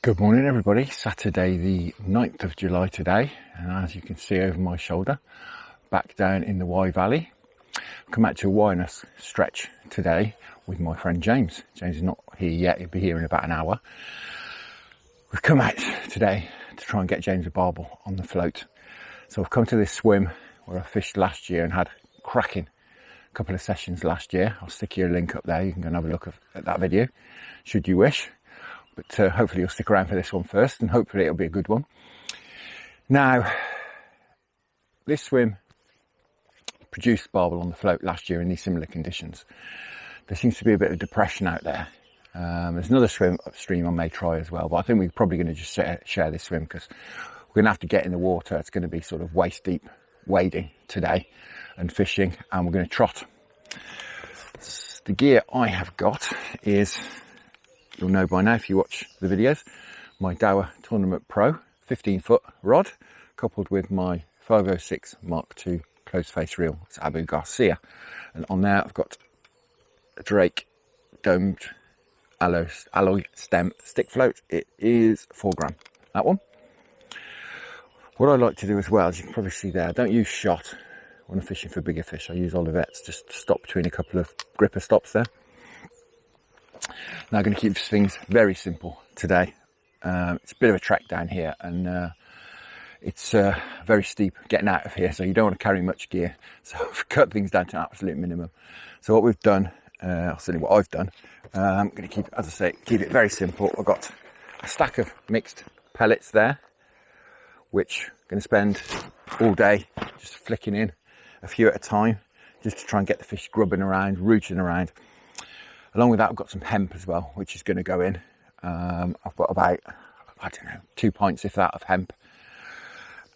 Good morning everybody, Saturday the 9th of July today, and as you can see over my shoulder, back down in the Wye Valley. I've come out to a wireless stretch today with my friend James. James is not here yet, he'll be here in about an hour. We've come out today to try and get James a barbel on the float. So I've come to this swim where I fished last year and had a cracking couple of sessions last year. I'll stick you a link up there, you can go and have a look at that video, should you wish. But hopefully you'll stick around for this one first, and hopefully it'll be a good one. Now, this swim produced barbel on the float last year in these similar conditions. There seems to be a bit of depression out there. There's another swim upstream I may try as well, but I think we're probably going to just share this swim because we're going to have to get in the water. It's going to be sort of waist deep wading today and fishing, and we're going to trot. The gear I have got is, you'll know by now if you watch the videos, my Daiwa Tournament Pro 15-foot rod, coupled with my 506 Mark II closed face reel. It's Garcia, and on there I've got a Drake domed alloy stem stick float. It is 4 gram, that one. What I like to do as well, as you can probably see there, I don't use shot when I'm fishing for bigger fish. I use Olivettes just to stop between a couple of Grippa stops there. Now I'm going to keep things very simple today. It's a bit of a trek down here, and it's very steep getting out of here, so you don't want to carry much gear. So I've cut things down to an absolute minimum. So what we've done, certainly what I've done, I'm going to keep, as I say, keep it very simple. I've got a stack of mixed pellets there, which I'm going to spend all day just flicking in a few at a time, just to try and get the fish grubbing around, rooting around. Along with that, I've got some hemp as well, which is going to go in. I've got about, I don't know, 2 pints, if that, of hemp.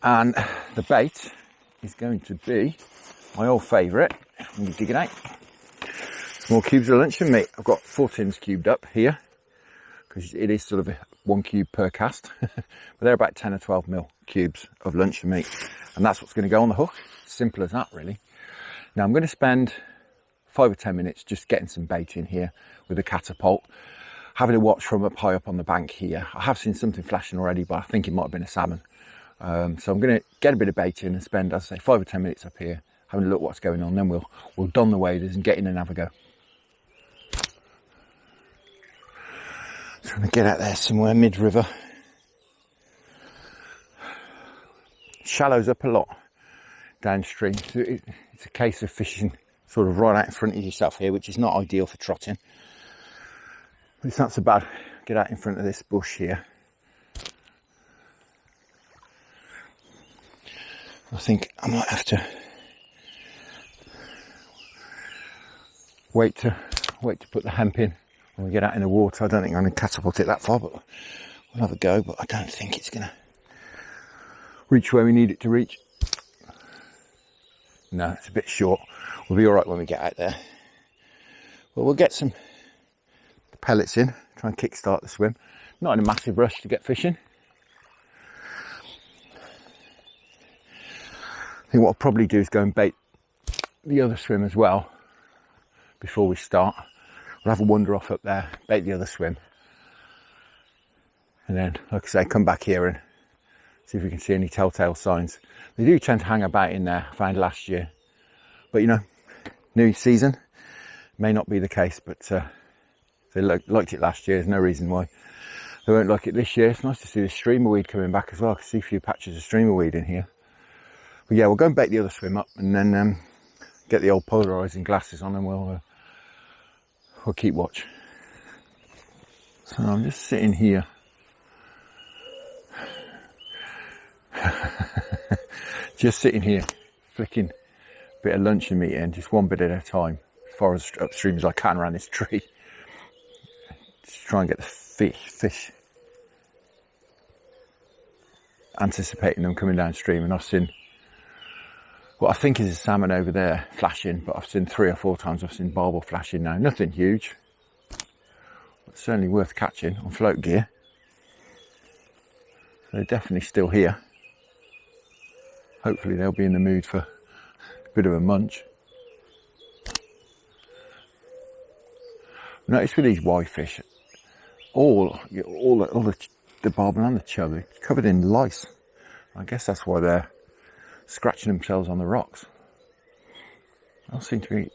And the bait is going to be my old favourite. Let me dig it out. Small cubes of luncheon meat. I've got 4 tins cubed up here, because it is sort of 1 cube per cast. But they're about 10 or 12 mil cubes of luncheon meat. And that's what's going to go on the hook. Simple as that, really. Now I'm going to spend 5 or 10 minutes just getting some bait in here with a catapult, having a watch from up high up on the bank here. I have seen something flashing already, but I think it might have been a salmon. So I'm going to get a bit of bait in and spend, as I say, 5 or 10 minutes up here having a look what's going on. Then we'll don the waders and get in and have a go. So I'm going to get out there somewhere mid-river. Shallows up a lot downstream. So it's a case of fishing sort of right out in front of yourself here, which is not ideal for trotting. But it's not so bad. Get out in front of this bush here. I think I might have to wait to put the hemp in when we get out in the water. I don't think I'm going to catapult it that far, but we'll have a go. But I don't think it's going to reach where we need it to reach. No, it's a bit short. We'll be all right when we get out there. Well, we'll get some pellets in, try and kickstart the swim. Not in a massive rush to get fishing. I think what I'll probably do is go and bait the other swim as well before we start. We'll have a wander off up there, bait the other swim. And then, like I say, come back here and see if we can see any telltale signs. They do tend to hang about in there, I found last year. But you know, new season, may not be the case, but they liked it last year. There's no reason why they won't like it this year. It's nice to see the streamer weed coming back as well. I can see a few patches of streamer weed in here. But yeah, we'll go and bait the other swim up, and then get the old polarising glasses on, and we'll keep watch. So I'm just sitting here. Just sitting here, flicking a bit of luncheon meat in, just one bit at a time, as far as upstream as I can around this tree. Just try and get the fish. Anticipating them coming downstream, and I've seen what I think is a salmon over there flashing, but I've seen 3 or 4 times I've seen barbel flashing now. Nothing huge, but certainly worth catching on float gear. So they're definitely still here. Hopefully they'll be in the mood for a bit of a munch. Notice with these Wye fish, all the the barbel and the chub are covered in lice. I guess that's why they're scratching themselves on the rocks. They seem to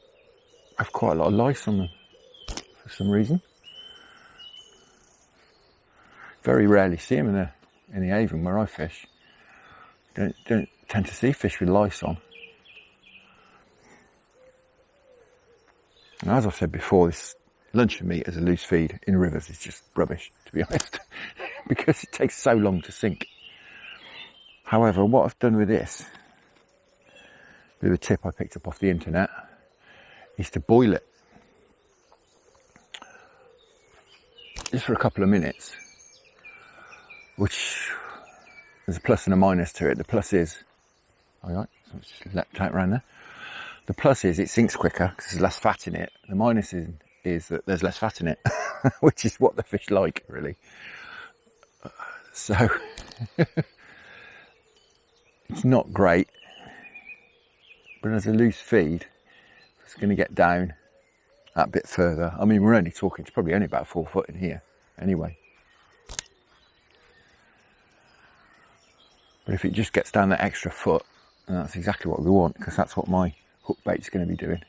have quite a lot of lice on them for some reason. Very rarely see them in the Avon where I fish. Don't tend to see fish with lice on. And as I've said before, this luncheon meat as a loose feed in rivers is just rubbish, to be honest, because it takes so long to sink. However, what I've done with this, with a tip I picked up off the internet, is to boil it just for a couple of minutes, which there's a plus and a minus to it. The plus is, alright, so it's just leapt out around there. The plus is it sinks quicker because there's less fat in it. The minus is that there's less fat in it, which is what the fish like, really. So it's not great, but as a loose feed, it's going to get down that bit further. I mean, we're only talking, it's probably only about 4 foot in here anyway. But if it just gets down that extra foot, then that's exactly what we want, because that's what my hook bait's going to be doing.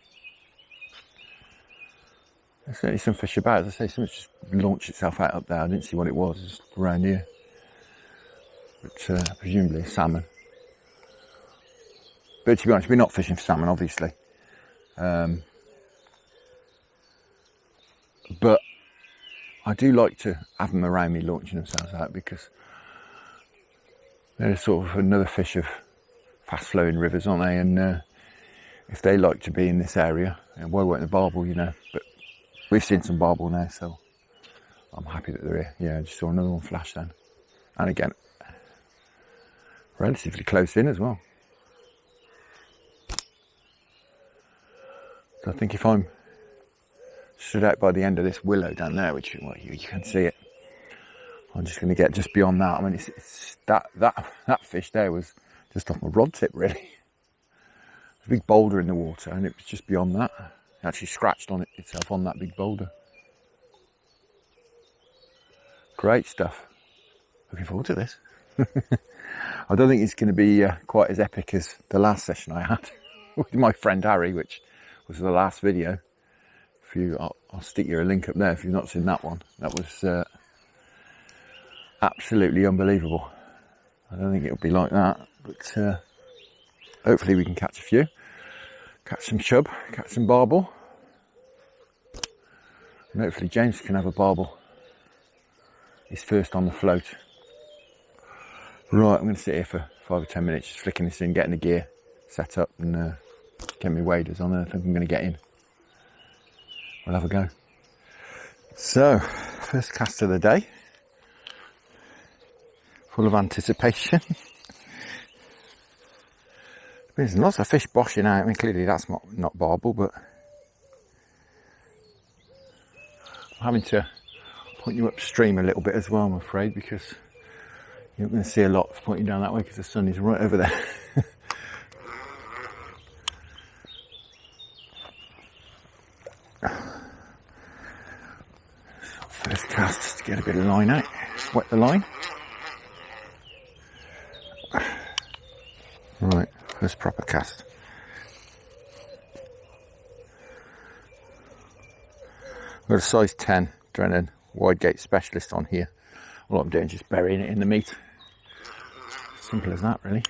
There's certainly some fish about. As I say, something's just launched itself out up there. I didn't see what it was, just around here. But presumably salmon. But to be honest, we're not fishing for salmon, obviously. But I do like to have them around me launching themselves out, because they're sort of another fish of fast flowing rivers, aren't they? And if they like to be in this area, and why won't the barbel, you know? But we've seen some barbel now, so I'm happy that they're here. Yeah, I just saw another one flash then. And again, relatively close in as well. So I think if I'm stood out by the end of this willow down there, which, well, you can see it, I'm just going to get just beyond that. I mean, it's that fish there was just off my rod tip, really. There's a big boulder in the water, and it was just beyond that. It actually scratched on itself on that big boulder. Great stuff. Looking forward to this. I don't think it's going to be quite as epic as the last session I had with my friend Harry, which was the last video. I'll stick you a link up there if you've not seen that one. That was absolutely unbelievable. I don't think it'll be like that, but hopefully we can catch a few. Catch some chub, catch some barbel. And hopefully James can have a barbel. He's first on the float. Right, I'm going to sit here for 5 or 10 minutes, just flicking this in, getting the gear set up, and get my waders on. I think I'm going to get in. We'll have a go. So, first cast of the day. Full of anticipation. There's lots of fish boshing out. I mean, clearly that's not barbel, but I'm having to point you upstream a little bit as well, I'm afraid, because you're not going to see a lot pointing down that way because the sun is right over there. First cast, just to get a bit of line out, wet the line. Right, first proper cast. I've got a size 10 Drennan wide gate specialist on here. All I'm doing is just burying it in the meat. Simple as that, really.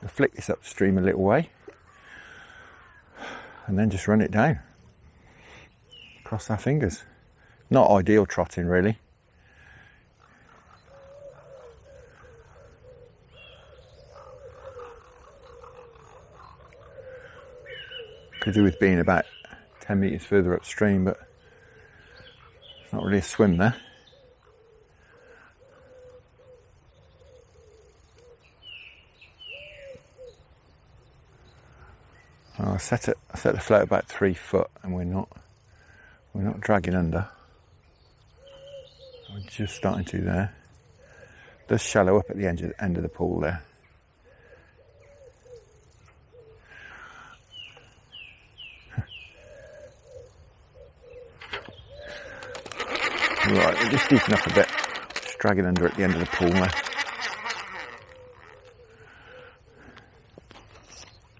I'll flick this upstream a little way and then just run it down. Cross our fingers. Not ideal trotting, really. Could do with being about 10 metres further upstream, but it's not really a swim there. Well, I set the float about 3 foot, and we're not dragging under. We're just starting to there. It does shallow up at the end of the pool there. Right, we'll just deepen up a bit. dragging under at the end of the pool there.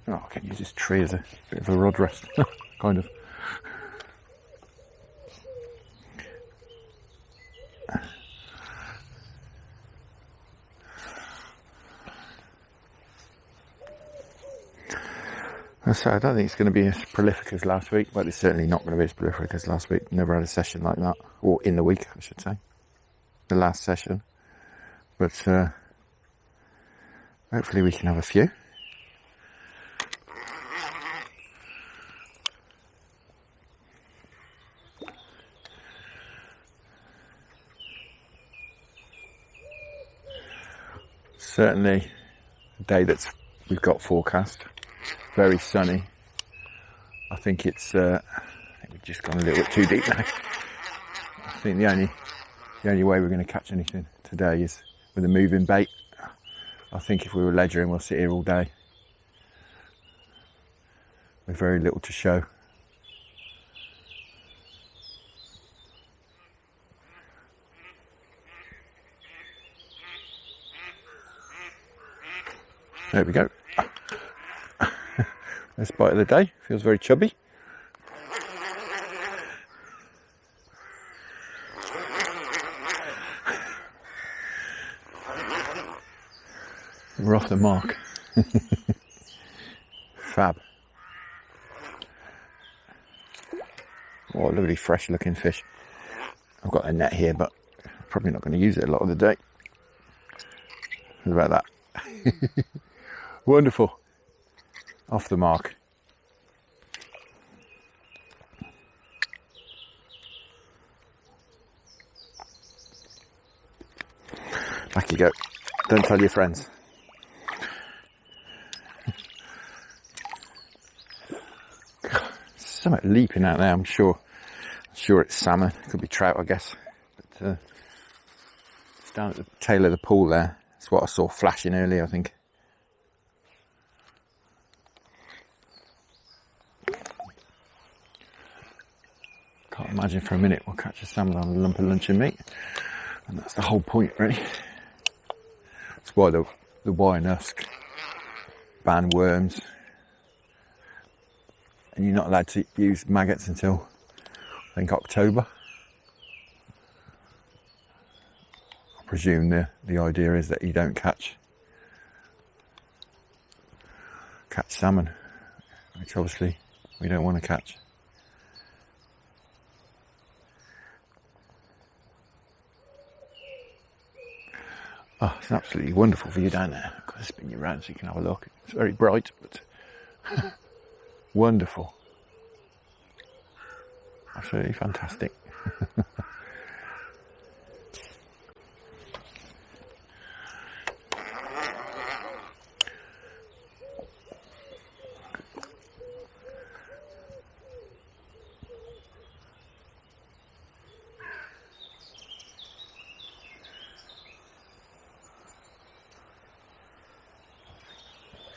Oh, I can use this tree as a bit of a rod rest, kind of. So I don't think it's going to be as prolific as last week, but it's certainly not going to be as prolific as last week. Never had a session like that, or in the week, I should say, the last session. But hopefully we can have a few. Certainly a day we've got forecast. Very sunny. I think it's I think we've just gone a little bit too deep now. I think the only way we're going to catch anything today is with a moving bait. I think if we were ledgering, we'll sit here all day with very little to show. There we go. This bite of the day feels very chubby. We're off the mark. Fab. Oh, lovely fresh looking fish. I've got a net here, but probably not going to use it a lot of the day. What about that? Wonderful. Off the mark. Back you go. Don't tell your friends. Something leaping out there, I'm sure. It's salmon. Could be trout, I guess. But it's down at the tail of the pool there. That's what I saw flashing earlier, I think. Can't imagine for a minute we'll catch a salmon on a lump of luncheon meat, and that's the whole point, really. That's why the wire nusk ban worms, and you're not allowed to use maggots until I think October. I presume the idea is that you don't catch salmon, which obviously we don't want to catch. Oh, it's absolutely wonderful view down there. I've got to spin you around so you can have a look. It's very bright, but wonderful. Absolutely fantastic.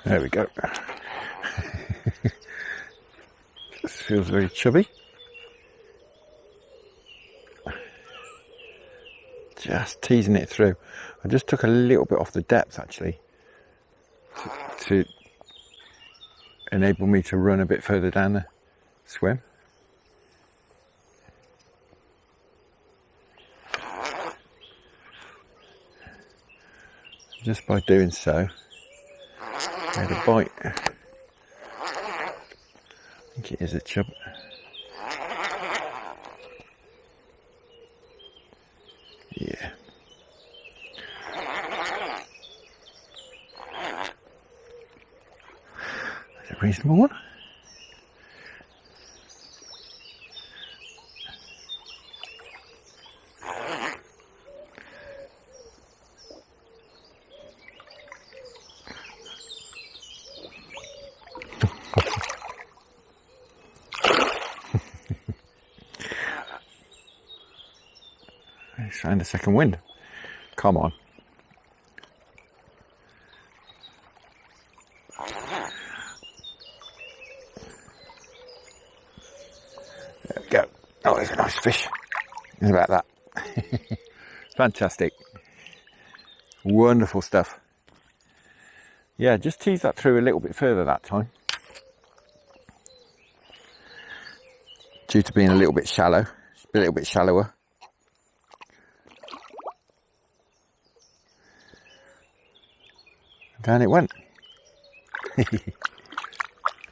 There we go. This feels very chubby. Just teasing it through. I just took a little bit off the depth actually to enable me to run a bit further down the swim. Just by doing so, I had a bite. I think it is a chub. Yeah. That's a reasonable one. And a second wind. Come on. There we go. Oh, there's a nice fish. How about that? Fantastic. Wonderful stuff. Yeah, just tease that through a little bit further that time. Due to being a little bit shallow, a little bit shallower. Down it went.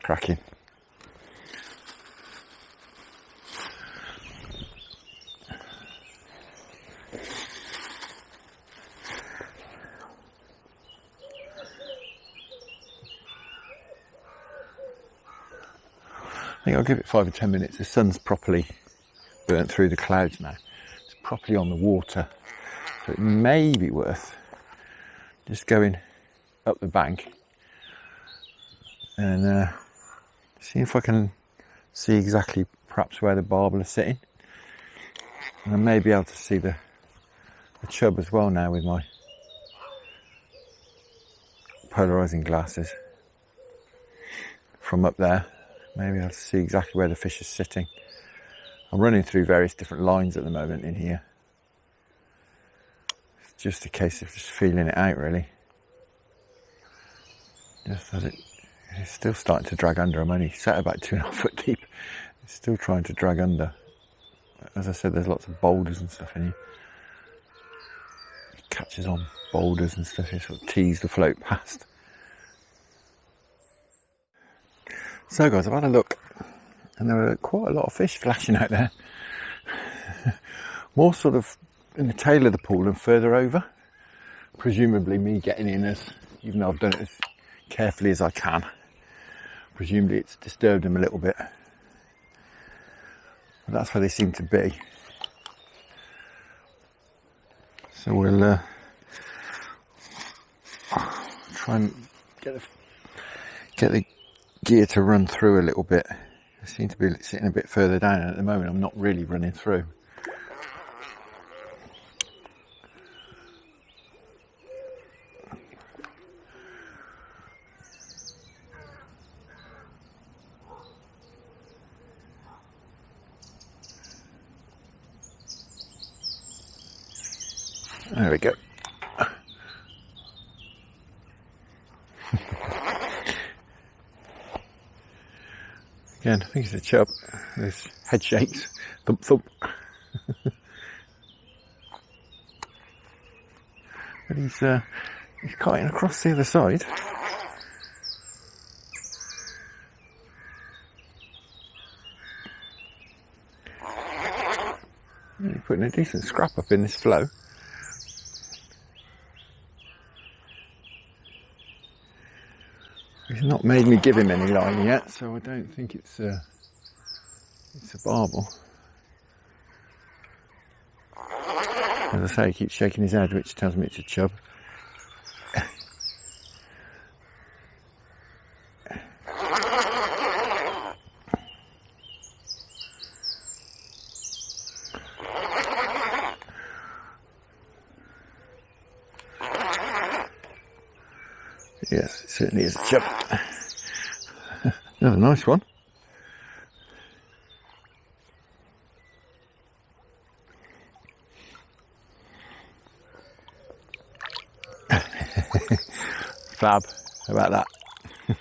Cracking. I think I'll give it 5 or 10 minutes. The sun's properly burnt through the clouds now. It's properly on the water. So it may be worth just going up the bank and see if I can see exactly perhaps where the barbel is sitting. And I may be able to see the chub as well now with my polarizing glasses from up there. Maybe I'll see exactly where the fish is sitting. I'm running through various different lines at the moment in here. It's just a case of just feeling it out really. Just as it's still starting to drag under. I'm only sat about 2.5 foot deep. It's still trying to drag under. As I said, there's lots of boulders and stuff in here. It catches on boulders and stuff. It sort of tease the float past. So guys, I've had a look and there were quite a lot of fish flashing out there. More sort of in the tail of the pool and further over. Presumably me getting in as, even though I've done it as carefully as I can. Presumably it's disturbed them a little bit. But that's where they seem to be. So we'll try and get the gear to run through a little bit. I seem to be sitting a bit further down, and at the moment I'm not really running through. There we go. Again, I think it's a chub. There's head shakes. Thump thump. But he's cutting across the other side. He's putting a decent scrap up in this flow. He's not made me give him any line yet, so I don't think it's a barbel. As I say, he keeps shaking his head, which tells me it's a chub. Yes, it certainly is a chub. Another nice one. Fab. How about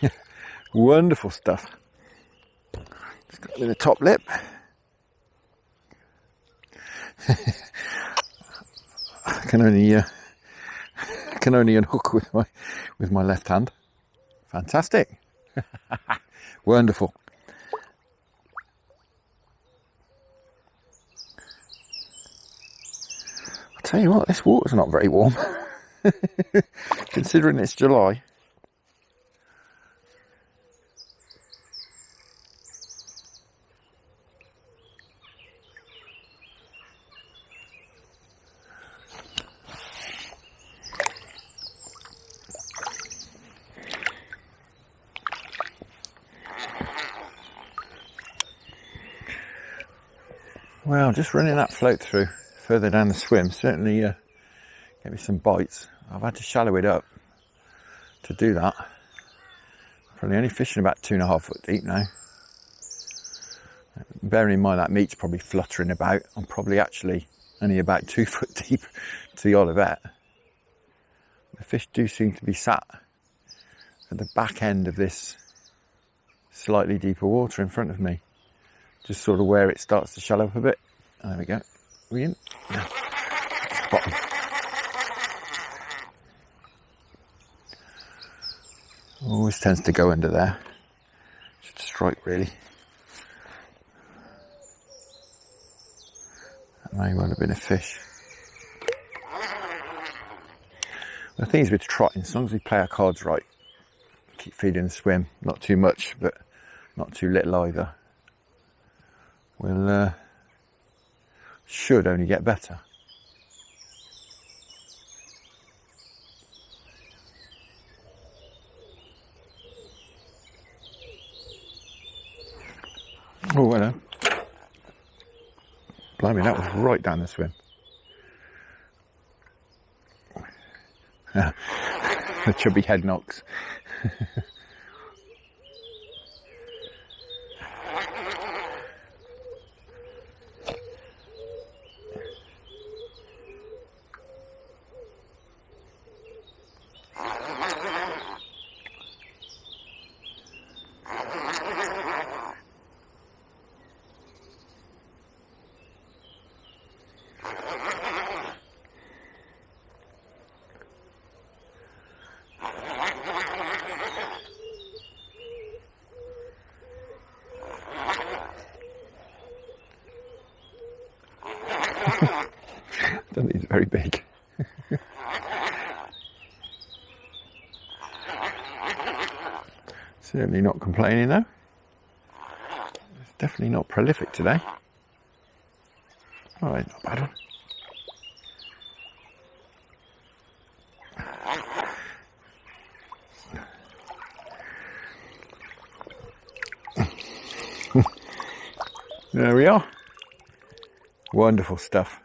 that? Wonderful stuff. It's got a bit of top lip. I can only unhook with my left hand. Fantastic. Wonderful. I'll tell you what, this water's not very warm. Considering it's July. Well, just running that float through further down the swim certainly gave me some bites. I've had to shallow it up to do that. Probably only fishing about 2.5 foot deep now. Bearing in mind that meat's probably fluttering about. I'm probably actually only about 2 foot deep to the Olivette. The fish do seem to be sat at the back end of this slightly deeper water in front of me. Just sort of where it starts to shallow up a bit. There we go. Are we in? No. Bottom. Always tends to go under there. Should strike really. That may well have been a fish. The thing is with trotting, as long as we play our cards right, keep feeding the swim, not too much, but not too little either, we'll should only get better. Oh, hello. Blimey, that was right down the swim. The chubby head knocks. I don't think it's very big. Certainly not complaining though. It's definitely not prolific today. Alright, not bad one. There we are. Wonderful stuff.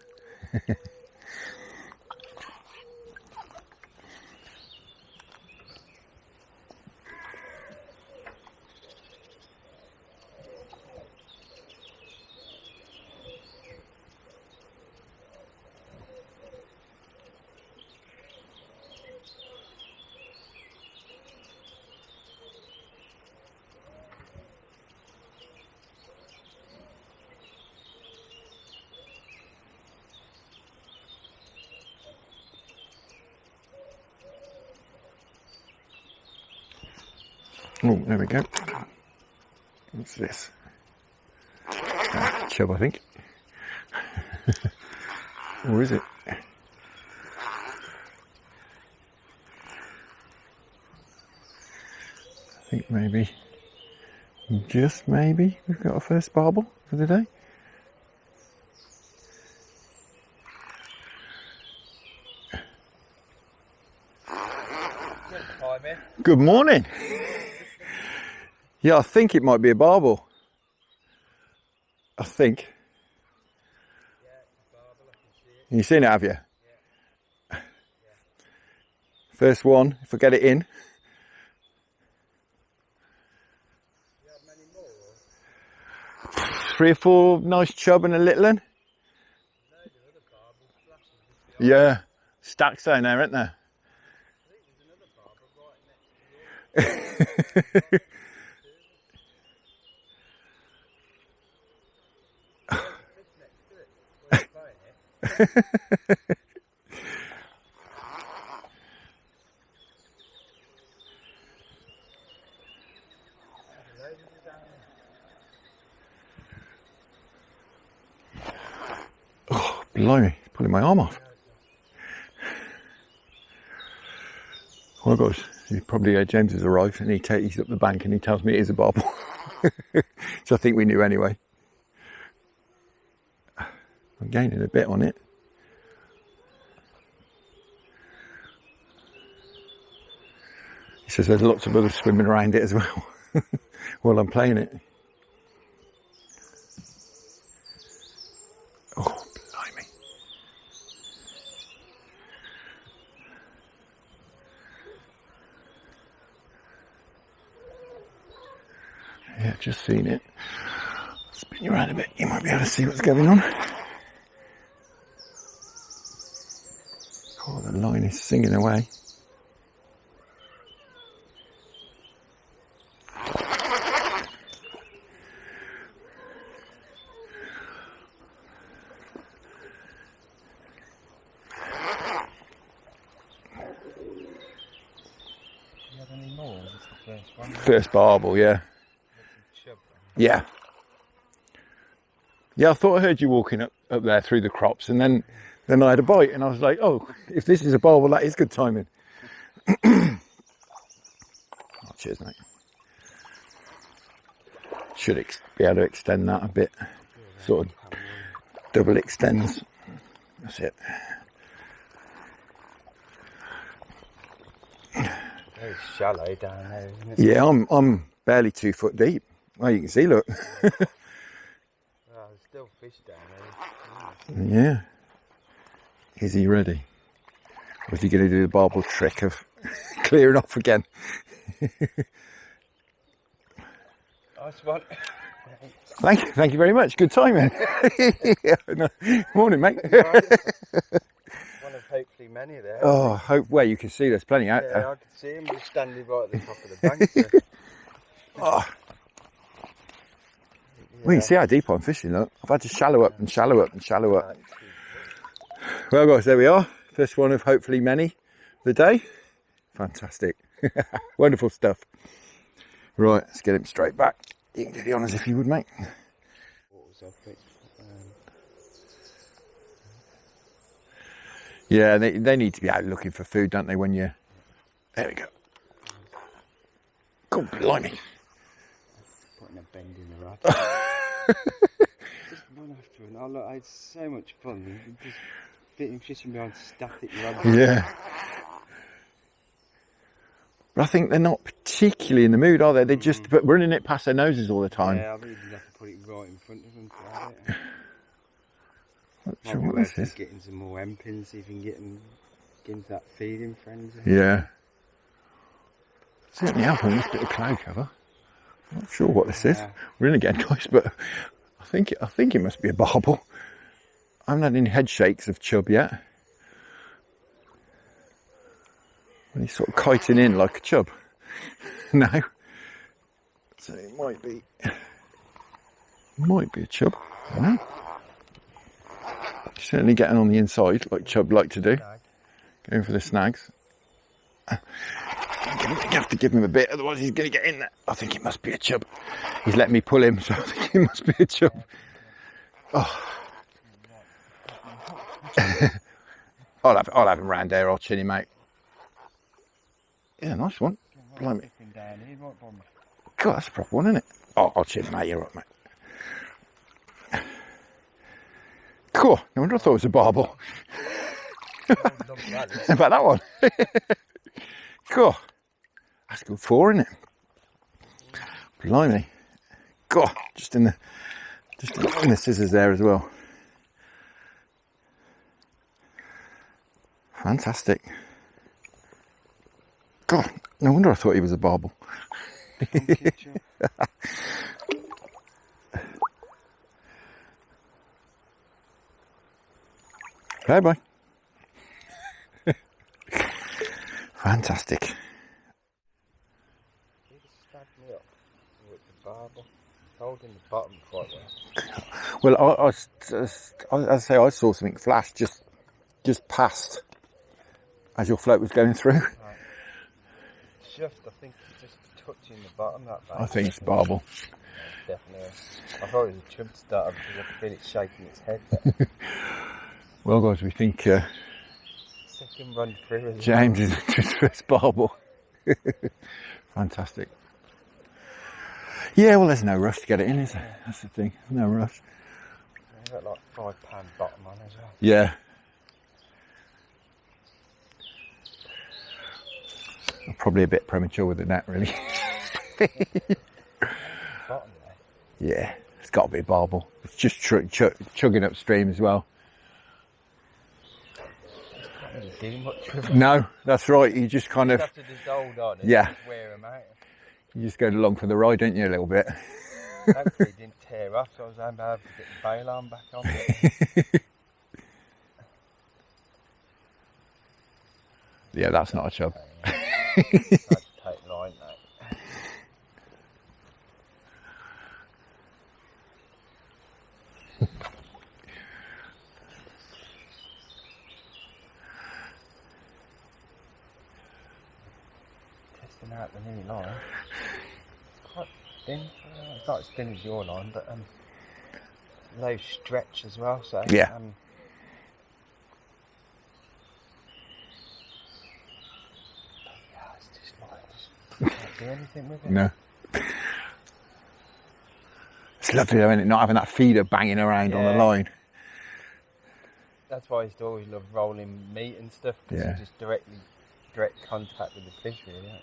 Oh, there we go. What's this? Chub, I think. Or is it? I think maybe, just maybe, we've got our first barbel for the day. Good morning. Yeah, I think it might be a barbel. I think. Yeah, it's a barbel, I can see it. You seen it, have you? Yeah. First one, if I get it in. Do you have many more? Or? 3 or 4 nice chub and a little one. No, the other barbel flashing. Yeah, stacks down there, aren't there? I think there's another barbel right next to yours. Oh, blimey, pulling my arm off. Well, guys, probably James has arrived and he's up the bank and he tells me it is a barbel. So I think we knew anyway. I'm gaining a bit on it. He says there's lots of others swimming around it as well while I'm playing it. Oh, blimey. Yeah, just seen it. Spin you around a bit, you might be able to see what's going on. Oh, the line is singing away. any more? Or just the first one? First barbel, yeah. Chub. Yeah. Yeah, I thought I heard you walking up there through the crops, and then I had a bite, and I was like, oh, if this is a barbel, that is good timing. Oh, cheers, mate. Should be able to extend that a bit. Sort of double extends. That's it. Very shallow down there, isn't it? Yeah, I'm barely 2 foot deep. Well, you can see, look. Well, there's still fish down there. Yeah. Is he ready? Or is he going to do the barbel trick of clearing off again? Nice one. Thank you very much. Good timing. Yeah, no. Morning, mate. One of hopefully many there. Oh, hope. Well, you can see there's plenty out Yeah, there. I can see him just standing right at the top of the bank there. Oh. Well, you can see how deep I'm fishing. Look, I've had to shallow up and shallow up and shallow up. Well, guys, there we are. First one of hopefully many of the day. Fantastic. Wonderful stuff. Right, let's get him straight back. You can do the honours if you would, mate. Yeah, they need to be out looking for food, don't they, when you... There we go. God, blimey. Putting a bend in the rod. Just one after another. Oh, look, I had so much fun. Just fishing behind static rods. Yeah. But I think they're not particularly in the mood, are they? They're just running it past their noses all the time. Yeah, I really did have to put it right in front of them to have it. Not sure what this is. Getting some more M-pins, see if you can get into that feeding frenzy. Yeah. Certainly helping this bit of cloud cover. I'm not sure what this is. We're in again, guys, but I think it must be a barbel. I haven't had any head shakes of chub yet. And he's sort of kiting in like a chub now. So it might be a chub. I don't know. Certainly getting on the inside like chub like to do. Going for the snags. You have to give him a bit, otherwise he's going to get in there. I think it must be a chub. He's letting me pull him, so I think it must be a chub. Oh. I'll have him round there. I'll chin him out. Yeah, nice one. Blimey. God, that's a proper one, isn't it? Oh, I'll chin him out. You're right, mate. Cool. No wonder I thought it was a barbel. How about that one? Cool. That's good 4, isn't it? Blimey. God, just in the scissors there as well. Fantastic. God, no wonder I thought he was a barbel. Bye bye. Fantastic. He just stabbed me up with the barbel, holding the bottom quite well. Well, I say I saw something flash just past as your float was going through. Right. Just, I think it's just touching the bottom that bait. I think it's barbel. Yeah, definitely. I thought it was a chub starter because I could feel it shaking its head. But Well, guys, we think second run through. James is his first barbel. Fantastic. Yeah, well, there's no rush to get it in, is there? That's the thing. No rush. Yeah, got like £5 bottom on as well. Yeah. I'm probably a bit premature with the net, really. Bottom there. Yeah, it's got to be a barbel. It's just chugging upstream as well. Can't really do much with it. No, that's right. You just kind You of, have to just hold on and Yeah. just wear them out. you just go along for the ride, don't you, a little bit? Hopefully it didn't tear off, so I was able to get the bail arm back on. Yeah, that's not a chub. I'd take line that. testing out the new line. Quite thin. It's not as thin as your line, but low stretch as well. So yeah. It's just like can't do anything with it. No. It's lovely though, isn't it? Not having that feeder banging around on the line. That's why I used to always love rolling meat and stuff, because you just direct contact with the fish, really. Yeah.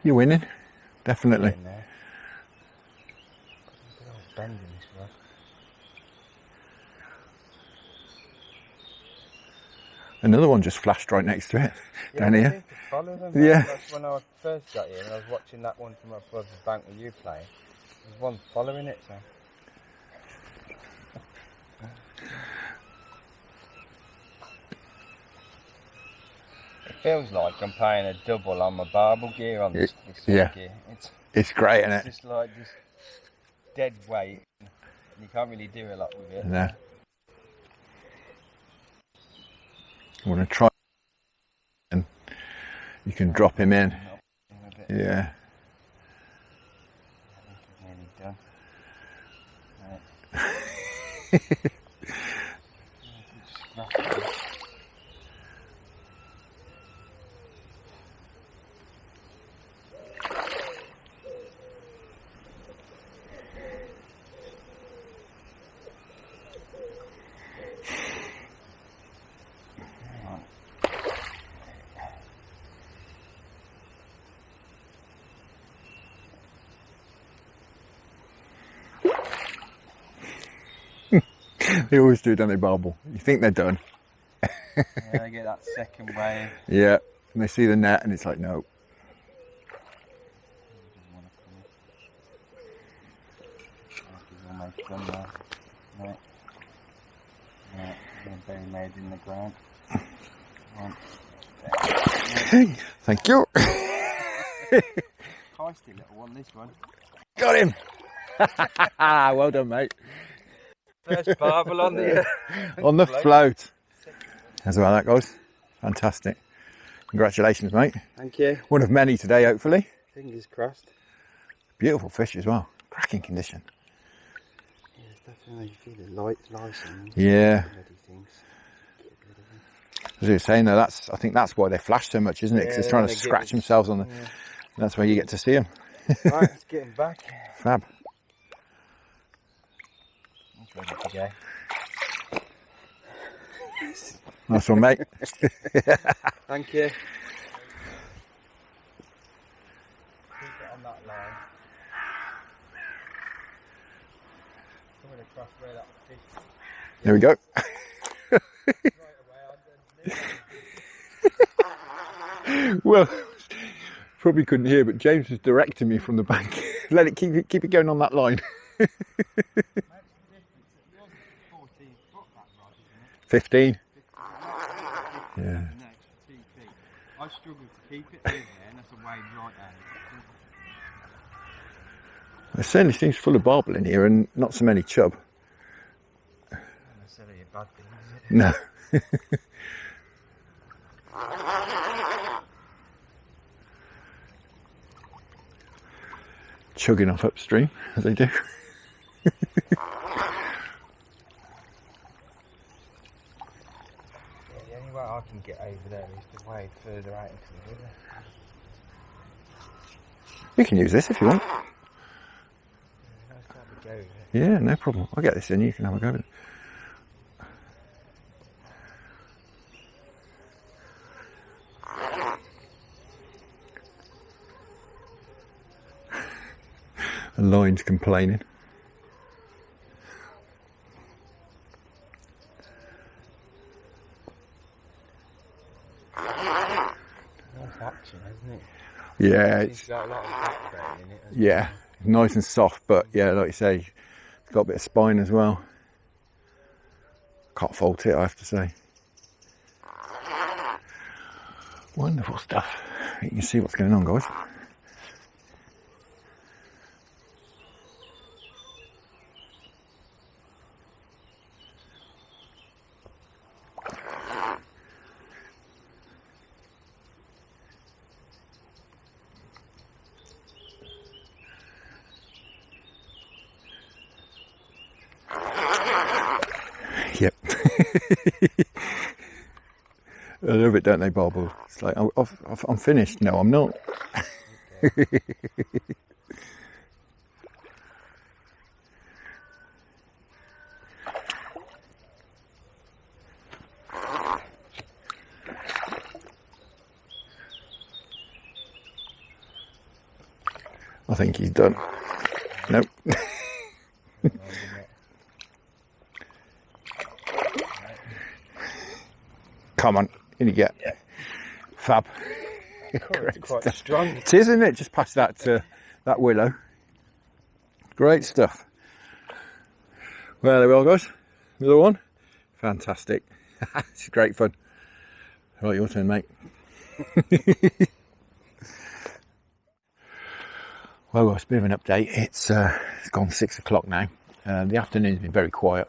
You're winning, definitely. Good old bend in this rod. Another one just flashed right next to it, down I here. seem to follow them. Yeah. That's when I first got here, and I was watching that one from above the bank where you playing. There's one following it, so. It feels like I'm playing a double on my barbel gear on this gear. It's great, isn't it? It's just like this dead weight, and you can't really do a lot with it. No. I want to try, and you can drop him in. Yeah. I think he's nearly done. Right. They always do, don't they, Barbel? You think they're done. Yeah, I get that second wave. Yeah, and they see the net and it's like, no. Almost done there. Right. Yeah, very made in the ground. Thank you. Feisty little one, this one. Got him. Well done, mate. First barbel on the on the float. That's how that goes. Fantastic. Congratulations, mate. Thank you. One of many today, hopefully. Fingers crossed. Beautiful fish as well. Cracking condition. Yeah, it's definitely you feel the light license. Yeah. As you were saying though, I think that's why they flash so much, isn't it? Because they're trying to scratch themselves on the. Yeah. That's where you get to see them. Right, let's get him back. Fab. Ready to go. Nice one, mate. Thank you. Keep it on that line. Coming across where that fish. There we go. Well, probably couldn't hear, but James was directing me from the bank. Let it keep it going on that line. 15. Yeah. I struggle to keep it over there, and that's a wave right down. It certainly seems full of barbel in here, and not so many chub. Not necessarily a bad thing, is it? No. Chugging off upstream, as they do. The only way I can get over there is to wade further out into the river. You can use this if you want. Let's have a go with it. Yeah, no problem. I'll get this in, you can have a go with it. The line's complaining. Nice action, hasn't it? Yeah, It's got a lot of backbone in it. yeah, nice and soft, but yeah, like you say, it's got a bit of spine as well. Can't fault it, I have to say. Wonderful stuff. You can see what's going on, guys. I love it, don't they, Barbel? It's like, I'm finished. No, I'm not. I think he's done. Nope. Come on, in you get. Yeah. Fab. It's quite strong. It is, isn't it? Just past that that willow. Great stuff. Well, there we are, guys. Another one. Fantastic. It's great fun. Right, your turn, mate. Well, it's a bit of an update. It's gone 6 o'clock now. The afternoon's been very quiet.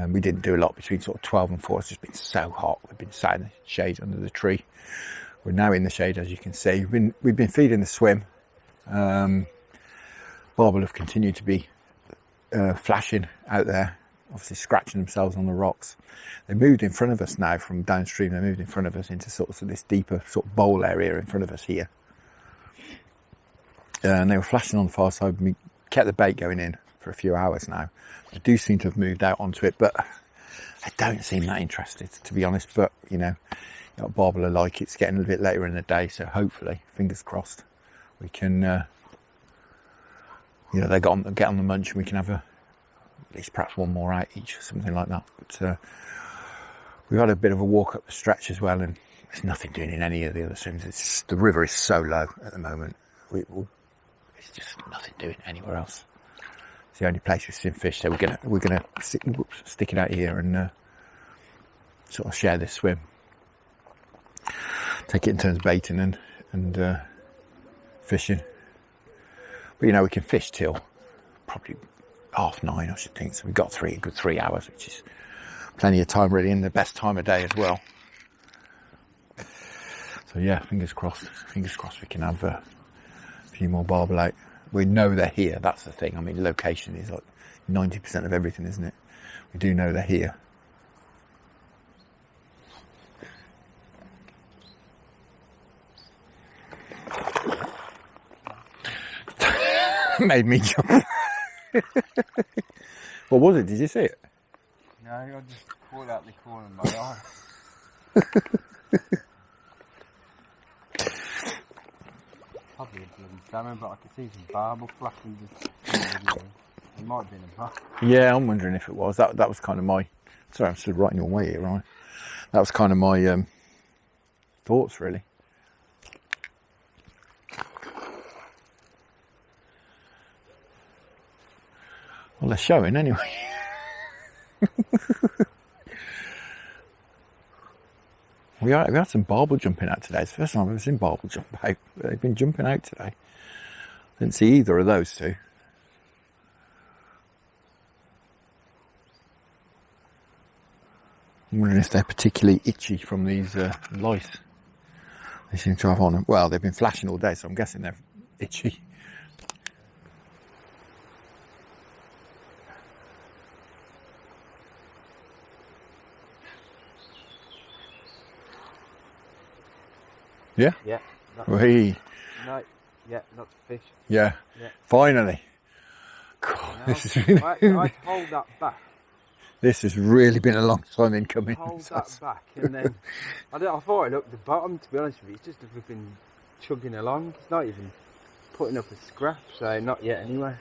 We didn't do a lot between sort of 12 and 4. It's just been so hot. We've been sat in the shade under the tree. We're now in the shade, as you can see. We've been feeding the swim. Barbel have continued to be flashing out there, obviously scratching themselves on the rocks. They moved in front of us now from downstream. They moved in front of us into sort of this deeper sort of bowl area in front of us here. And they were flashing on the far side. We kept the bait going in for a few hours now. They do seem to have moved out onto it, but I don't seem that interested, to be honest. But, you know what Barbel are like. It's getting a little bit later in the day, so hopefully, fingers crossed, we can, they get on the munch and we can have at least perhaps one more out each, something like that. But we've had a bit of a walk up the stretch as well, and there's nothing doing in any of the other swims. The river is so low at the moment. It's just nothing doing anywhere else. It's the only place we've seen fish, so we're gonna stick it out here and sort of share this swim. Take it in turns baiting and fishing. But we can fish till probably 9:30, I should think. So we've got a good 3 hours, which is plenty of time really, and the best time of day as well. So yeah, fingers crossed we can have a few more barbel out. We know they're here, that's the thing. I mean, location is like 90% of everything, isn't it? We do know they're here. Made me jump. What was it? Did you see it? No, I just caught out the corner of my eye. Probably a bloody salmon, but I could see some barbel flashing just. It might have been a buck. Yeah, I'm wondering if it was. That was kind of my. Sorry, I'm stood right in your way here, right? That was kind of my thoughts, really. Well, they're showing anyway. We had some barbel jumping out today. It's the first time I've ever seen barbel jump out. They've been jumping out today. Didn't see either of those two. I'm wondering if they're particularly itchy from these lice. They seem to have on them. Well, they've been flashing all day, so I'm guessing they're itchy. Yeah? Yeah. Whee. No, yeah, not fish. Yeah. Yeah. Finally. God, No, this is really, I hold that back. this has really been a long time in coming. Hold that back, and then I thought I looked at the bottom. To be honest with you, it's just that we've been chugging along. It's not even putting up a scrap, so not yet anyway.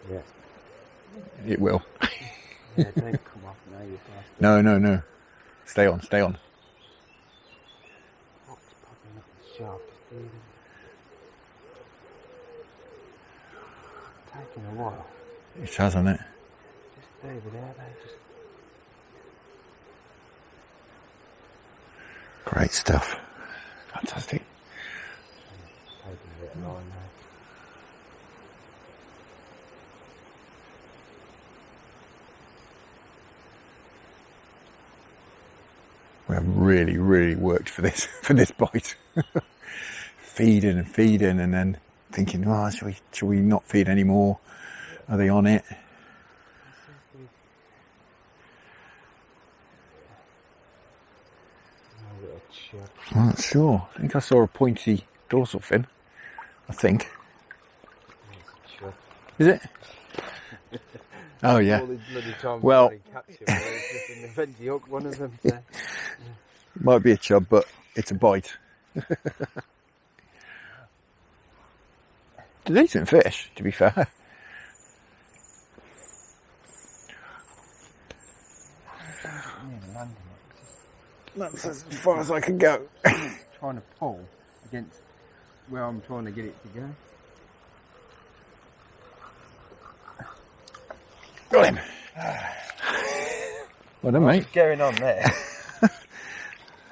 Yeah. It will. Yeah, don't come off now, you bastard. No. Stay on. Hook's probably not as sharp as these. Taking a while. It has, hasn't it? Just over there, just. Great stuff. Fantastic. Taking a bit of line now. We have really worked for this bite. Feeding and then thinking, oh, should we not feed anymore? Are they on it? chub. I'm not sure. I think I saw a pointy dorsal fin. I think. It's a chub. Is it? Oh yeah. All these bloody times Well, I catch them, it's just an eventually hook one of them. So. might be a chub, but it's a bite. It's a decent fish, to be fair. That's as far as I can go. Trying to pull against where I'm trying to get it to go. Got him. Well done, mate. What's going on there?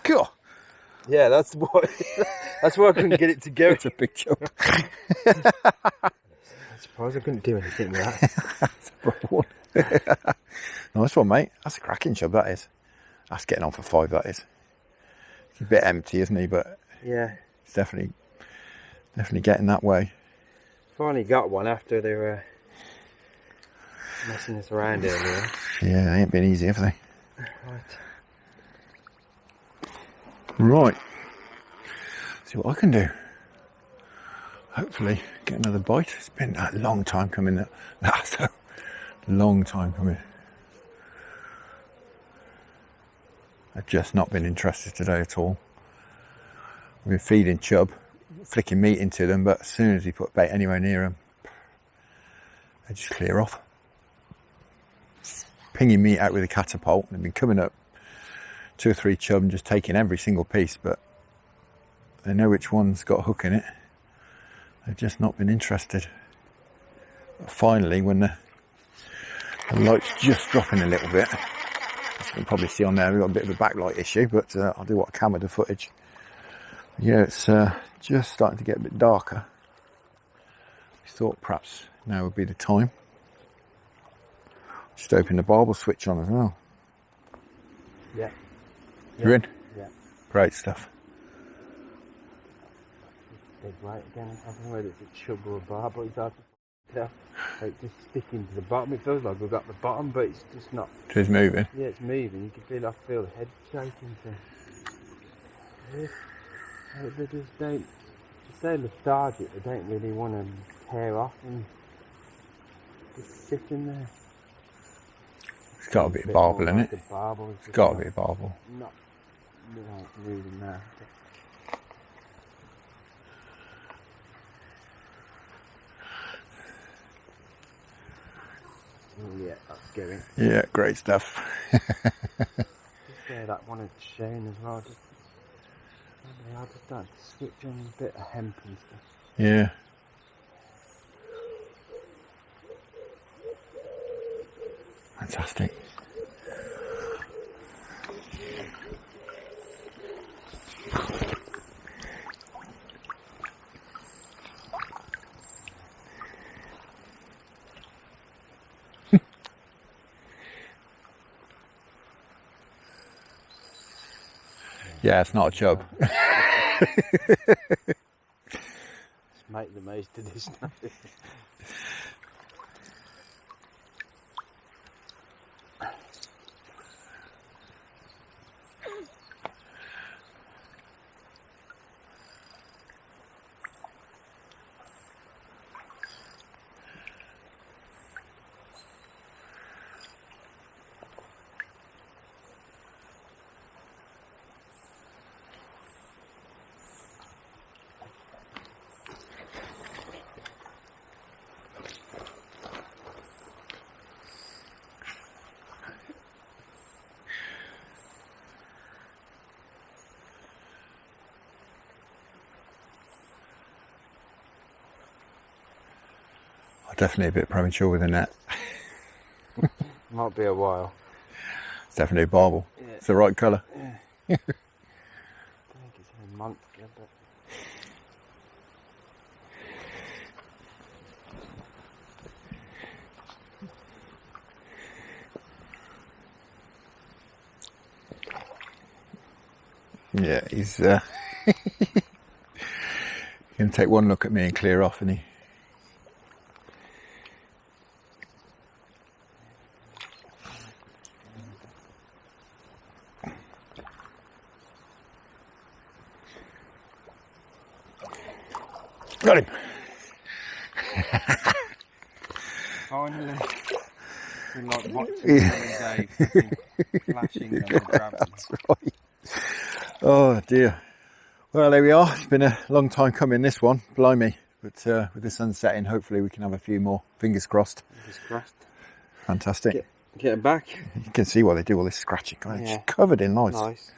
Cool. Yeah, that's why I couldn't get it to go. It's a big chub. I'm surprised I couldn't do anything with that. That's a proper one. Nice one, mate. That's a cracking chub, that is. That's getting on for 5, that is. He's a bit empty, isn't he? But Yeah. it's definitely getting that way. Finally got one after they were messing us around earlier. Yeah, they ain't been easy, have they? Right. Right. See what I can do. Hopefully get another bite. It's been a long time coming. That's a long time coming. I've just not been interested today at all. We've been feeding Chub, flicking meat into them, but as soon as he put bait anywhere near them, they just clear off. Pinging meat out with a catapult. They've been coming up 2 or 3 chub and just taking every single piece, but they know which one's got a hook in it. They've just not been interested. But finally, when the light's just dropping a little bit, as you can probably see on there, we've got a bit of a backlight issue, but I'll do what I can with the footage. Yeah, it's just starting to get a bit darker. We thought perhaps now would be the time. Just open the barbel switch on as well. Yeah. You're in? Yeah. Great stuff. Dead right again. I don't know whether it's a chub or a bar, but it's hard to tell. Like just sticking to the bottom. It feels like we've got the bottom, but it's just not. It's moving. Yeah, it's moving. You can feel, I feel the head shaking. So. They just don't. They're so lethargic. They don't really want to tear off and just sit in there. It's got to be a barbel, isn't it? It's got to be a barbel. Not moving now. Oh yeah, that's going. Yeah, great stuff. Just that one had shown as well. I just started to switch on a bit of hemp and stuff. Yeah. Fantastic. Yeah, it's not a chub. Just make the most of this now. Definitely a bit premature with the net. Might be a while. It's definitely a barbel. Yeah. It's the right colour. Yeah. I think it's a month ago, but... Yeah, he's going to take one look at me and clear off, isn't he? Got him. Finally. Been like watching Midday flashing and grabbing. That's right. Oh dear. Well, there we are. It's been a long time coming, this one. Blimey. But with the sun setting, hopefully we can have a few more. Fingers crossed. Fingers crossed. Fantastic. Get it back. You can see why they do all this scratching. Yeah. It's covered in lice. Nice.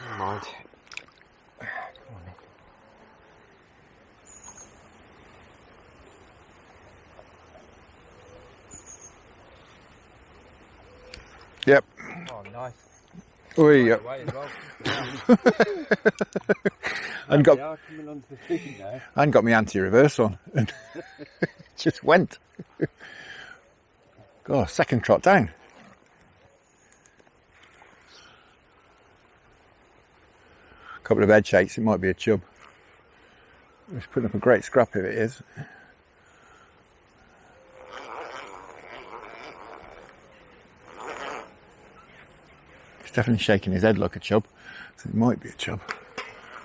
Never mind. Come on, Nick. Yep. Oh, nice. Oh, yeah. And got my anti-reverse on. And just went. God, second trot down. Couple of head shakes, it might be a chub. It's putting up a great scrap if it is. He's definitely shaking his head like a chub, so it might be a chub.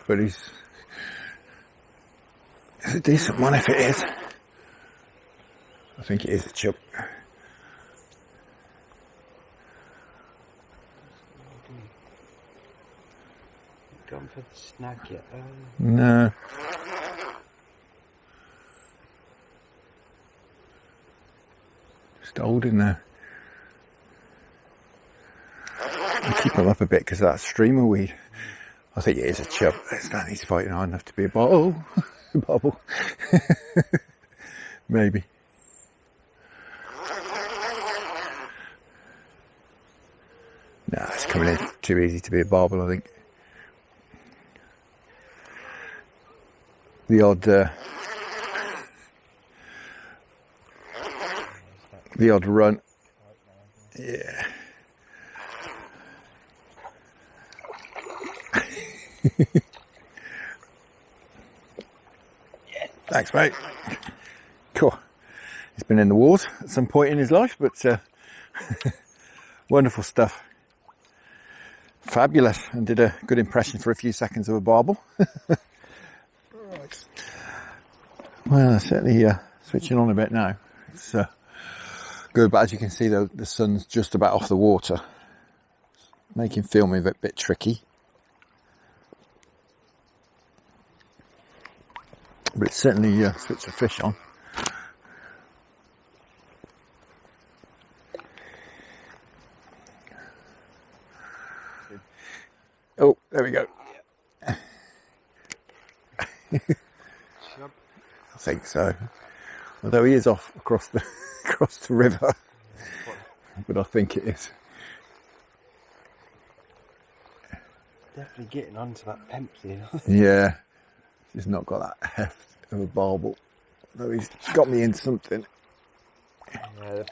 But it's a decent one if it is. I think it is a chub. Gone for the snag yet? No. Just holding there. I'll keep him up a bit because of that streamer weed. I think it is a chub. He's fighting hard enough to be a bottle. Bubble. Maybe. No, it's coming in too easy to be a barbel, I think. The odd run. Yeah. Thanks, mate. Cool. He's been in the wars at some point in his life, but wonderful stuff. Fabulous, and did a good impression for a few seconds of a barbel. Right. Well, certainly switching on a bit now. It's good, but as you can see, the sun's just about off the water, making filming a bit tricky. But it's certainly switched the fish on. Oh, there we go. Yeah. I think so. Although he is off across the river, but I think it is. Definitely getting onto that Pepsi. Yeah, he's not got that heft of a barbel, though he's got me in something. Yeah,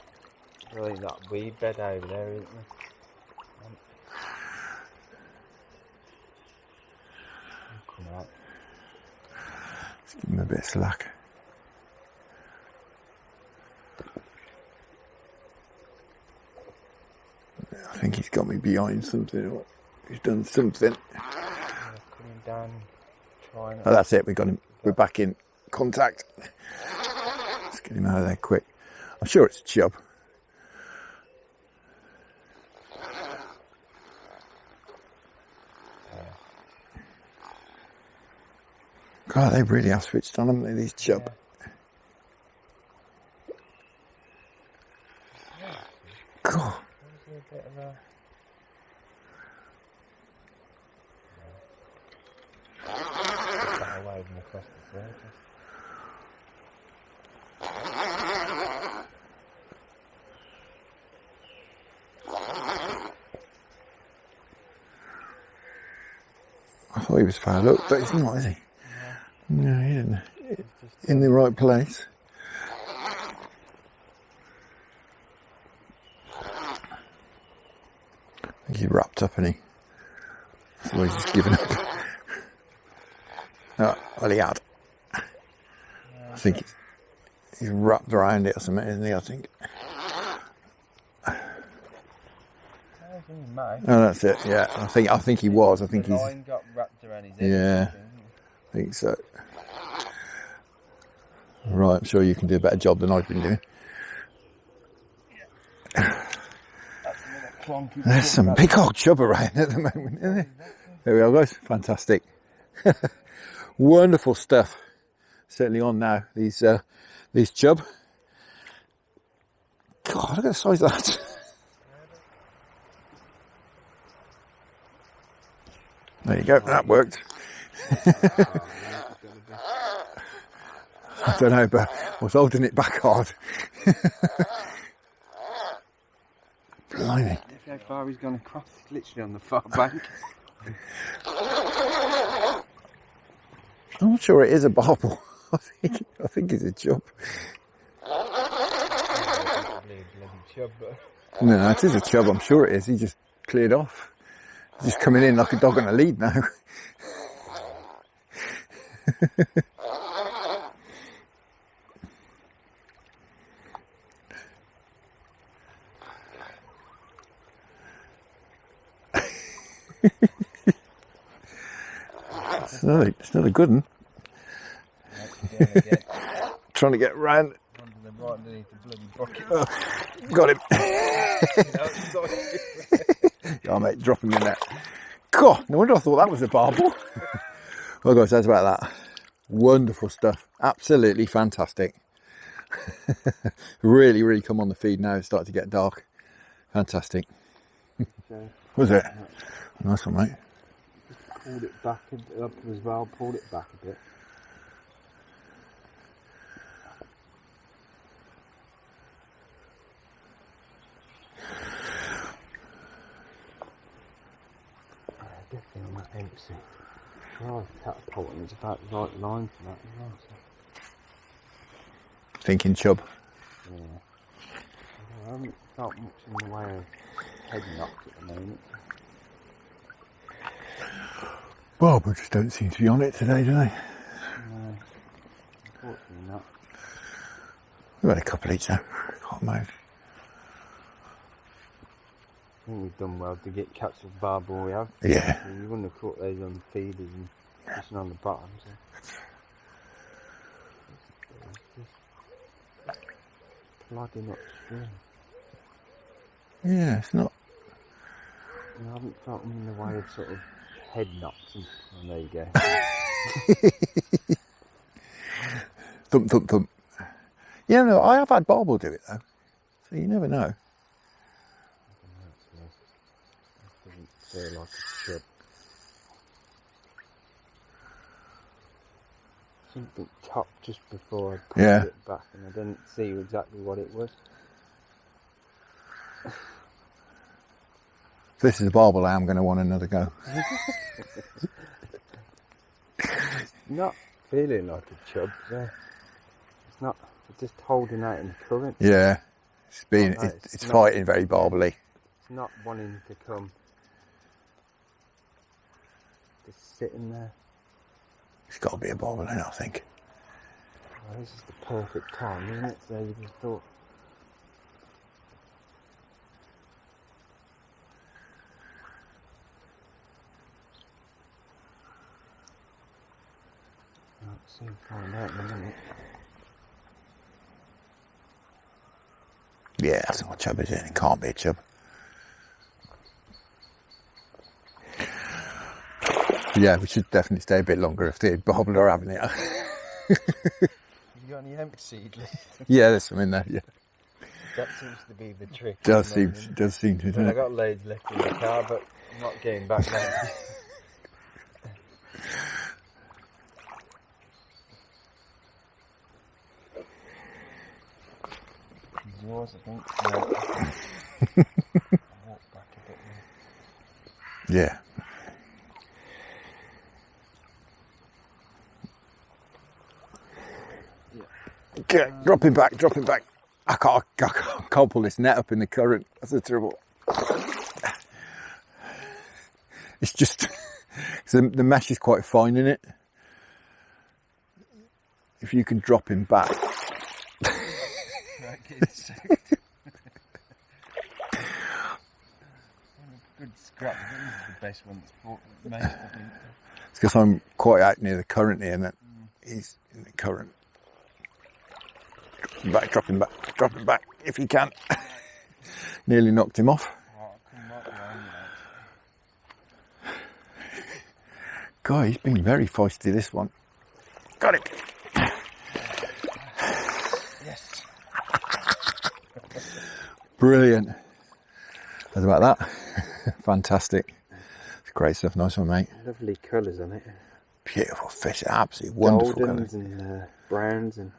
really that weed bed over there, isn't there? Come out. Let's give him a bit of slack. I think he's got me behind something, or he's done something. Yeah, coming down, trying. Oh, that's it. We got him. We're back in contact. Let's get him out of there quick. I'm sure it's a chub. God, they really have switched on, haven't they, these chub? Yeah. God. A bit of a... away from across the surface. I thought he was fouled up, but he's not, is he? No, he isn't. In the right place. I think he's wrapped up, isn't he? So he's just given up. Oh, well, he had. I think he's wrapped around it or something, isn't he? I think. Oh, that's it. Yeah, I think he was. I think the he's. line got wrapped around his head. Yeah, I think so. Right, I'm sure you can do a better job than I've been doing. There's some big old chub around at the moment, isn't there? There we are, guys. Fantastic. Wonderful stuff. Certainly on now, these chub. God, look at the size of that. There you go, that worked. I don't know, but I was holding it back hard. Blimey. How far he's gone across, he's literally on the far bank. I'm not sure it is a barbel. I think it's a chub. No, it is a chub, I'm sure it is. He just cleared off. He's just coming in like a dog on a lead now. It's not a good one. Trying to get round. Right underneath the bloody bucket. Oh, got him. Oh, mate, drop him in there. God, no wonder I thought that was a barbel. Well, guys, that's about that. Wonderful stuff. Absolutely fantastic. Really, really come on the feed now. It's starting to get dark. Fantastic. Was it? Nice one, mate. Just pulled it back up as well. Pulled it back a bit. Definitely on that empty. Oh, catapulting is about the right line for that as well. So. Thinking chub. Yeah. I haven't felt much in the way of head knocks at the moment. Barbel just don't seem to be on it today, do they? No, unfortunately not. We've had a couple each now. Can't move. I think we've done well to get catch the barbel we have. Yeah. You wouldn't have caught those on feeders and fishing on the bottom. So. It's just plodding upstream. Yeah, it's not. I haven't felt them in the way of sort of head knocks. And, oh, there you go. Thump, thump, thump. Yeah, no, I have had barbel do it though. So you never know. Doesn't feel like it should. Something chopped just before I pulled it back, and I didn't see exactly what it was. If this is a barbel, I am going to want another go. Not feeling like a chub, so it's not. It's just holding out in the current. Yeah, it's fighting very barbely. It's not wanting to come. Just sitting there. It's got to be a barbel then, I think. Well, this is the perfect time, isn't it? So you just thought. Let's see, find out in a minute. Yeah, that's not a chub, is it? It can't be a chub. Yeah, we should definitely stay a bit longer if the barbel are having it. Have you got any empty seed left? Yeah, there's some in there, yeah. That seems to be the trick. Does seem to, doesn't I it? got loads left in the car, but I'm not getting back now. Yours, I think. No. I'll walk back a bit more. Yeah. Okay, dropping back. I can't pull this net up in the current. That's the trouble. It's just the mesh is quite fine in it. If you can drop him back. Good scrap. This is the best one that's made, I think. It's because I'm quite out near the current here, and that he's in the current. Drop him back if you can. Nearly knocked him off. God, he's been very feisty, this one. Got it. Yes. Brilliant. How's about that? Fantastic. It's great stuff. Nice one, mate. Lovely colours on it. Beautiful fish. Absolutely wonderful Goldens colours. and browns and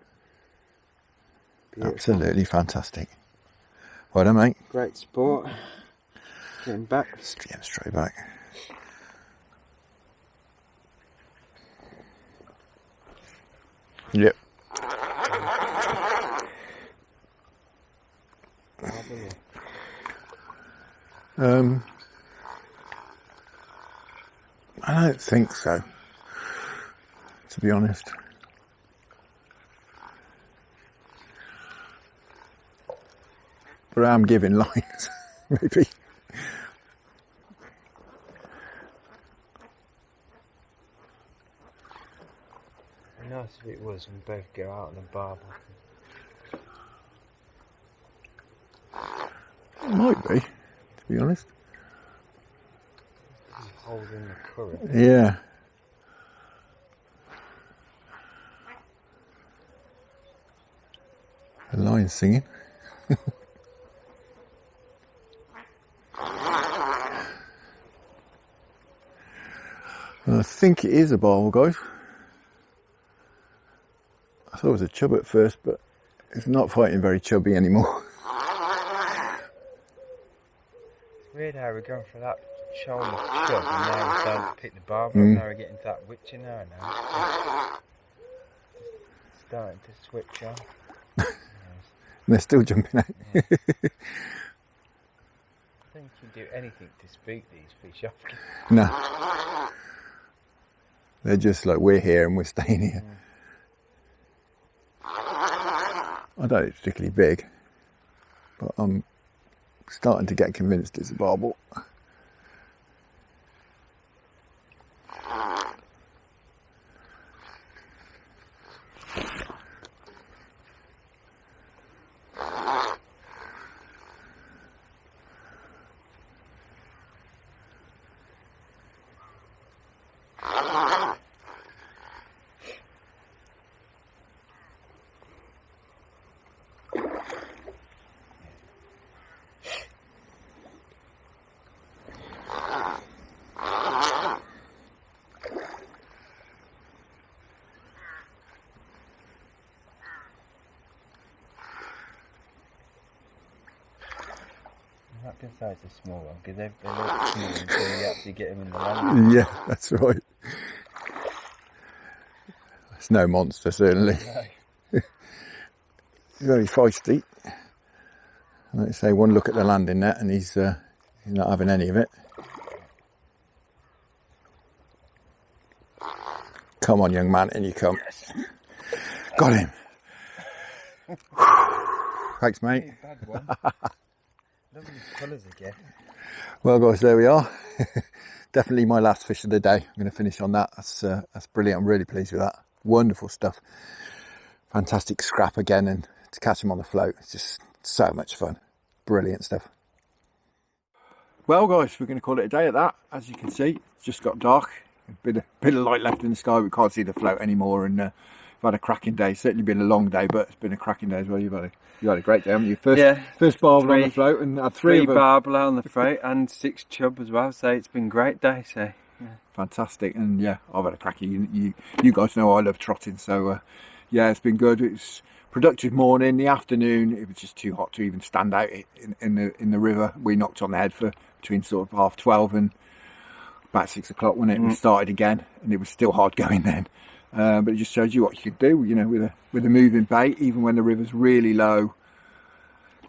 beautiful. Absolutely fantastic. Well done, mate. Great sport. Getting back. Yeah, straight back. Yep. I don't think so, to be honest. But I'm giving lines, maybe. Nice if it was and both go out on the barbel. It might be, to be honest. Holding the current. Yeah. The lion's singing. I think it is a barbel, guys. I thought it was a chub at first, but it's not fighting very chubby anymore. It's weird how we're going for that shoulder chub and now we're starting to pick the barbel. Now we're getting to that witching hour now. Just starting to switch on. And they're still jumping out. Yeah. I think you can do anything to spook these fish off. No. They're just like, we're here and we're staying here. I don't think it's particularly big, but I'm starting to get convinced it's a barbel. That decides a small one because they look small until you actually get them in the land. Yeah, that's right. It's no monster, certainly. No. Very feisty. Like I say, one look at the landing net and he's not having any of it. Come on, young man, in you come. Yes. Got him. Thanks, mate. Bad one. Lovely colours again. Well, guys, there we are. Definitely my last fish of the day. I'm going to finish on that. That's brilliant. I'm really pleased with that. Wonderful stuff. Fantastic scrap again, and to catch them on the float, it's just so much fun. Brilliant stuff. Well, guys, we're going to call it a day at that. As you can see, it's just got dark. A bit of light left in the sky. We can't see the float anymore, and we've had a cracking day. It's certainly been a long day, but it's been a cracking day as well. You've had a great day, haven't you? First barbel on the float, and had three barbel on the float and 6 chub as well. So it's been a great day. So yeah. Fantastic, and yeah, I've had a cracking. You guys know I love trotting, so yeah, it's been good. It's productive morning. The afternoon, it was just too hot to even stand out in the river. We knocked on the head for between sort of 12:30 and about 6 o'clock when it started again, and it was still hard going then. But it just shows you what you could do, you know, with a moving bait, even when the river's really low,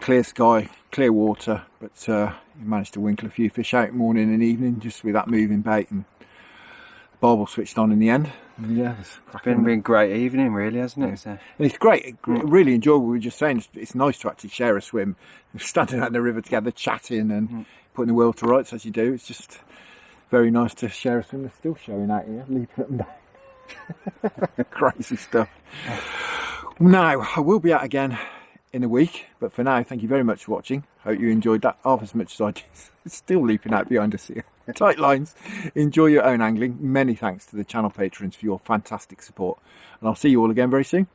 clear sky, clear water. But you managed to winkle a few fish out morning and evening just with that moving bait, and the barbel switched on in the end. And yeah, it's been a great evening, really, hasn't it? So. And it's great, really enjoyable. We were just saying, it's nice to actually share a swim, standing out in the river together, chatting and putting the world to rights as you do. It's just very nice to share a swim. They're still showing out here, leaping up and down. Crazy stuff. Now, I will be out again in a week, but for now, thank you very much for watching. Hope you enjoyed that half as much as I did. It's still leaping out behind us here. Tight lines. Enjoy your own angling. Many thanks to the channel patrons for your fantastic support, and I'll see you all again very soon.